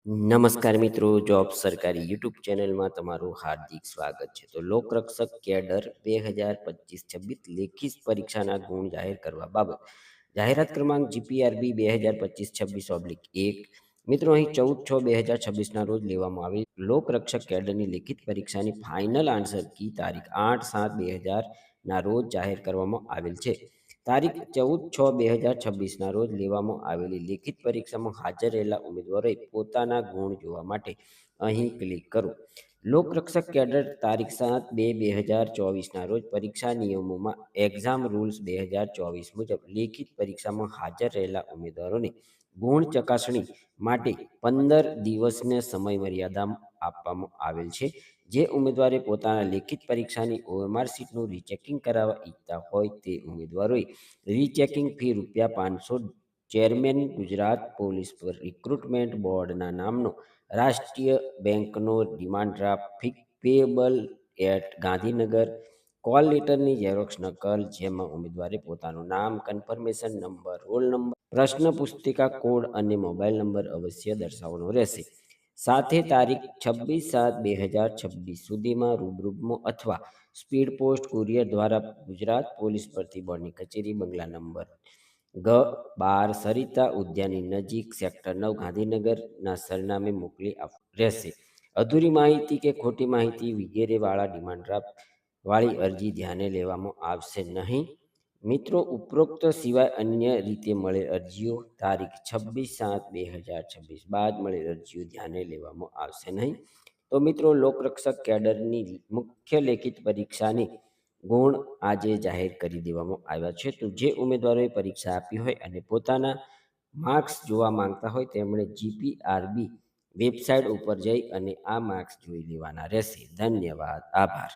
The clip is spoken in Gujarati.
નમસ્કાર મિત્રો, જોબ સરકારી યુટ્યુબ ચેનલમાં તમારું હાર્દિક સ્વાગત છે. તો લોકરક્ષક કેડર 2025-26 લેખિત પરીક્ષાના ગુણ જાહેર કરવા બાબત જાહેરાત ક્રમાંક GPRB 2025-26/1. મિત્રો, અહીં 14/6/2026ના રોજ લેવામાં આવી લોકરક્ષક કેડરની લેખિત પરીક્ષાની ફાઇનલ આન્સર કી તારીખ 8/7/2000ના રોજ જાહેર કરવામાં આવેલ છે. તારીખ 14/6/2026ના રોજ લેવામાં આવેલી લેખિત પરીક્ષામાં હાજર રહેલા ઉમેદવારોએ પોતાના ગુણ જોવા માટે અહીં ક્લિક કરો. લોકરક્ષક કેડર તારીખ 7/2/2024ના રોજ પરીક્ષા નિયમોમાં એક્ઝામ રૂલ્સ 2024 મુજબ લેખિત પરીક્ષામાં હાજર રહેલા ઉમેદવારોને ગુણ ચકાસણી માટે 15 દિવસને સમય મર્યાદા આપવામાં આવેલ છે. જે ઉમેદવારે પોતાના લેખિત પરીક્ષાની OMR સીટનું રીચેકિંગ કરાવવા ઈચ્છતા હોય તે ઉમેદવારોએ rechecking fee ₹500 chairman Gujarat police recruitment બોર્ડના નામનો રાષ્ટ્રીય બેંકનો demand draft payable at Gandhinagar call લેટરની ઝેરોક્ષ નકલ, જેમાં ઉમેદવારે પોતાનું નામ, કન્ફર્મેશન નંબર, રોલ નંબર, પ્રશ્ન પુસ્તિકા કોડ અને મોબાઈલ નંબર અવશ્ય દર્શાવવાનો રહેશે. સાથે તારીખ 26/7/2026 સુધીમાં રૂબરૂમાં અથવા સ્પીડ પોસ્ટ કુરિયર દ્વારા ગુજરાત પોલીસ ભરતી બોર્ડની કચેરી, બંગલા નંબર G12 સરિતા ઉદ્યાનની નજીક, સેક્ટર 9, ગાંધીનગરના સરનામે મોકલી આપવું રહેશે. અધૂરી માહિતી કે ખોટી માહિતી વગેરે વાળા ડિમાન્ડ ડ્રાફ્ટ વાળી અરજી ધ્યાને લેવામાં આવશે નહીં. મિત્રો, ઉપરોક્ત સિવાય અન્ય રીતે મળેલ અરજીઓ તારીખ 26/7/2026 બાદ મળેલ અરજીઓ ધ્યાને લેવામાં આવશે નહીં. તો મિત્રો, લોકરક્ષક કેડરની મુખ્ય લેખિત પરીક્ષાની ગુણ આજે જાહેર કરી દેવામાં આવ્યા છે. તો જે ઉમેદવારોએ પરીક્ષા આપી હોય અને પોતાના માર્ક્સ જોવા માંગતા હોય તેમણે GPRB વેબસાઇટ ઉપર જઈ અને આ માર્ક્સ જોઈ લેવાના રહેશે. ધન્યવાદ, આભાર.